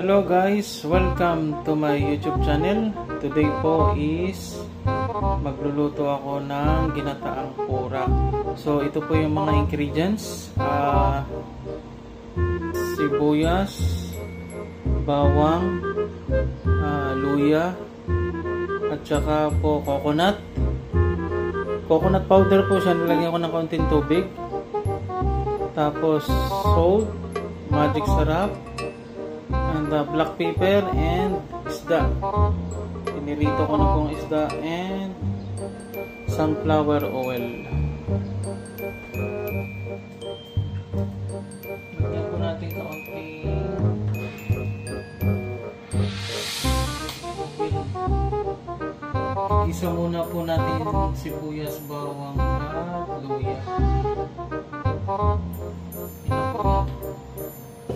Hello guys, welcome to my YouTube channel. Today po is magluluto ako ng ginataang pura. So ito po yung mga ingredients, sibuyas, bawang, luya, at saka po coconut powder po siya. Nilagyan ko ng konting tubig, tapos salt, magic sarap, and black pepper, and isda. Pinirito ko na pong isda, and sunflower oil. Lagyan po natin kaunting isa muna po natin sibuyas, bawang, at luya.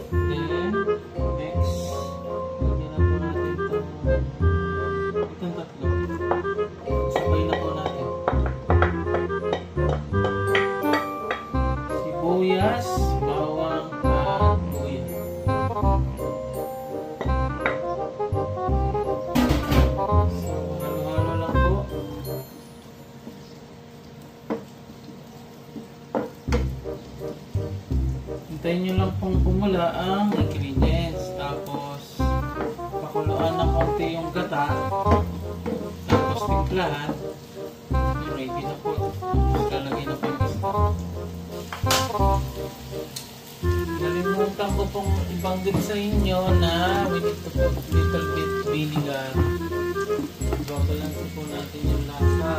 Then next, lagyan na po natin itong tatlo. Sabay na po natin sibuyas, bawang, at luya. So halo-halo lang po. Hintayin nyo lang pong kumula ang ingredients. Tapos pakuluan ng konti yung gata. Tapos timplahan. Ready na po. Lalagay na po yung isda. Nalimutan ko pong ibanggit sa inyo na we need to put little bit vinegar. Babalansin po natin yung lasa.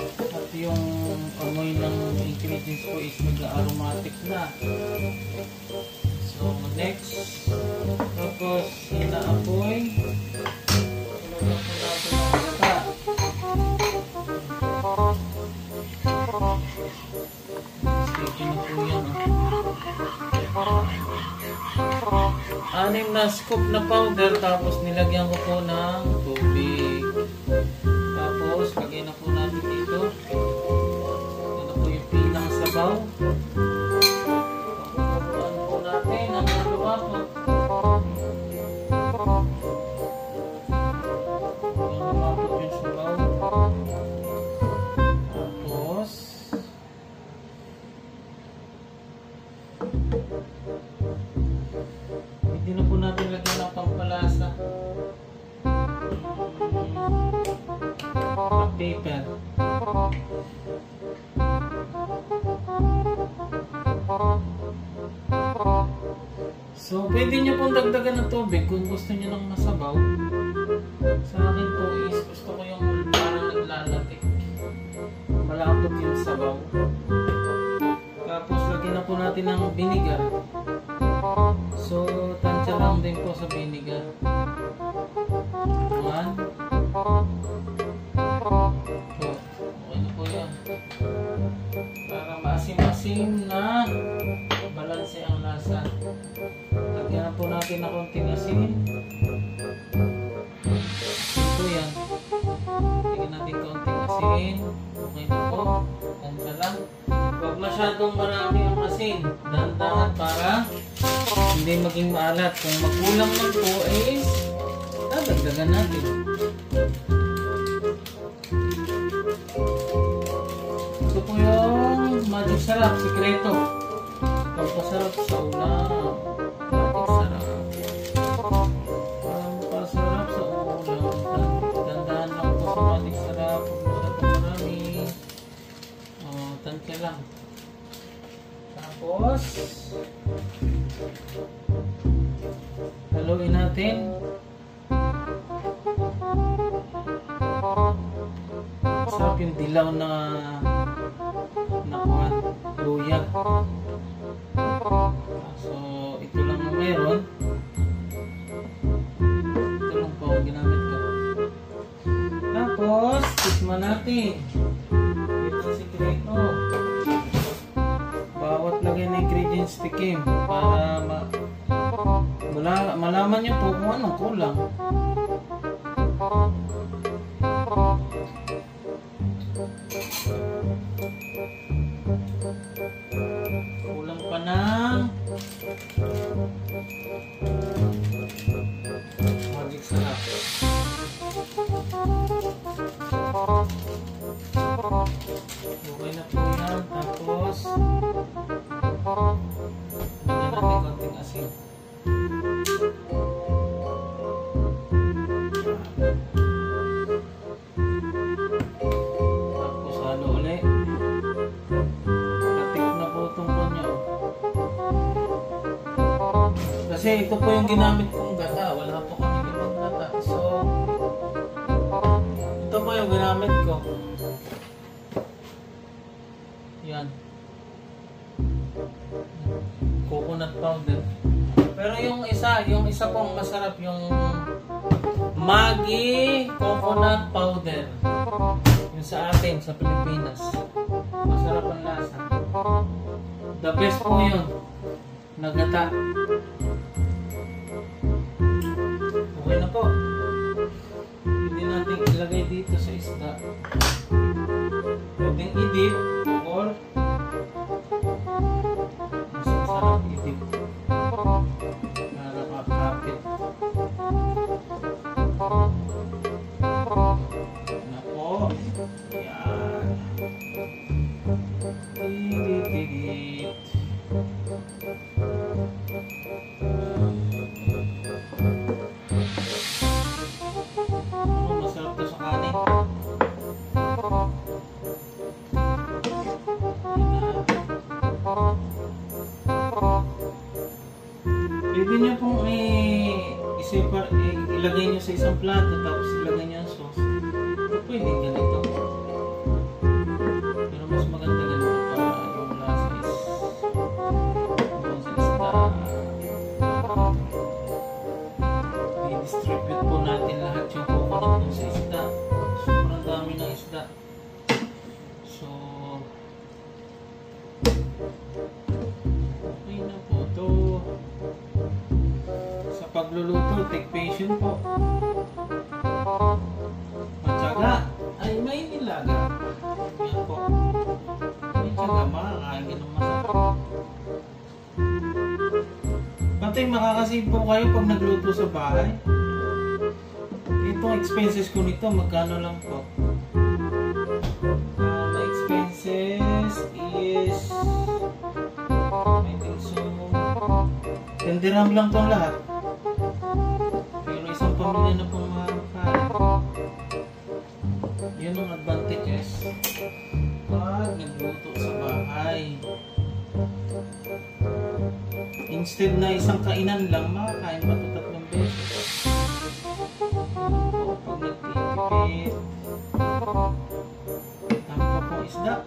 At yung amoy ng ingredients ko is mag-aromatic na. So next, tapos inaapoy. Ilagyan po natin ang gata. Sticky na po yan. 6 na scoop na powder, tapos nilagyan ko po ng tubig. Tapos lagyan na po natin dito. Ito na po yung pinakasabaw. Pakukulaan po natin ang lumapot. Yung lumapot yung sabaw. Tapos hindi na po natin lagyan ng pampalasa. Black pepper. So pwede nyo pong dagdagan ng tubig kung gusto nyo ng masabaw. Sa akin po is gusto ko yung parang naglalatik, malapot yung sabaw. Tapos lagyan na po natin ng vinegar. So tansya lang din po sa vinegar. 1. So okay na po yan. Para maasim-asim na balanse ang lasa. Lagyan na po natin na konting asin. Ito yan. Lagyan natin konting asin. Okay na po. Tansya lang. Huwag masyadong marami ang asin. Dahan-dahan para hindi maging maalat. Kung magkulang man po is dagdagan natin. Ito po yung magic sarap, sikreto. Pampasarap sa ulam. Magic sarap. Pampasarap sa ulam. Dandahan lang po sa magic sarap. Huwag na marami. Tansya lang. Tapos haluin natin. Sarap yung dilaw na nakuha, luya. So ito lang ang meron. Ito lang po ang ginamit ko. Tapos tikman natin. Ito ang sikreto. Bawat lagay na ingredients tikim para malaman nyo po kung anong kulang. Kulang pa ng magic sarap. Okay na po yan. Tapos bigyan natin konting asin. Tapos halo ulit. Natik na po itong kanya. Kasi ito po yung ginamit kong gata. Wala po kami ibang gata. So ito po yung ginamit ko. Yan. Coconut powder. Pero yung isa pong masarap yung Maggi coconut powder. Yung sa atin sa Pilipinas. Masarap ang lasa. The best po yun. Nagata. Okay na po. Pwede natin ilagay dito sa isda. Pwedeng i-dip or mas masarap i-dip para makapit. Na po. Yan. Didididit. Masarap to sa kanin. Pwede nyo pong ilagay nyo sa isang plato tapos ilagay nyo ang sauce. Pwede ganito. Pero mas maganda ganito para yung lasa is doon sa isda. I-distribute po natin lahat yung coconut dun sa isda. Sobrang dami ng isda. So okay na po ito. Sa pagluluto, take patient po. Matyaga. Ay, may nilaga. Yan po. May tyaga, makakain ka ng masarap. Pati makakasave po kayo pag nagluto sa bahay. Itong expenses ko nito, magkano lang po? My expenses is I think so 10 dirham lang itong lahat. Pero isang pamilya na pong makakain. Yun ang advantages pag nagluto sa bahay. Instead na isang kainan lang, makakain pa ito 3 beses. O pag nagtitipid, tama pa pong isda.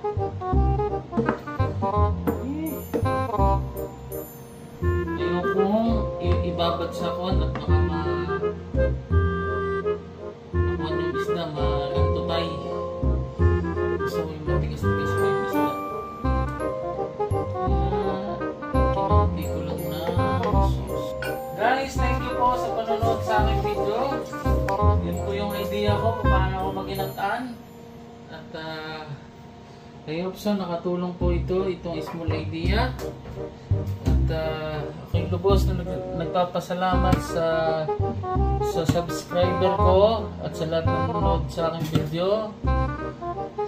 Ayokong ibabad sa kon at baka makuha yung isda, malantutay. Gusto ko yung matigas-tigas na yung isda. Kinaupi ko lang na sauce. Guys, thank you po sa panonood sa aking video. Yun po yung idea ko kung paano ako mag-inagtaan. At I hope so nakatulong po itong small idea. At ako'y lubos na nagpapasalamat sa subscriber ko at sa lahat ng nanonood sa aking video.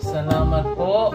Salamat po.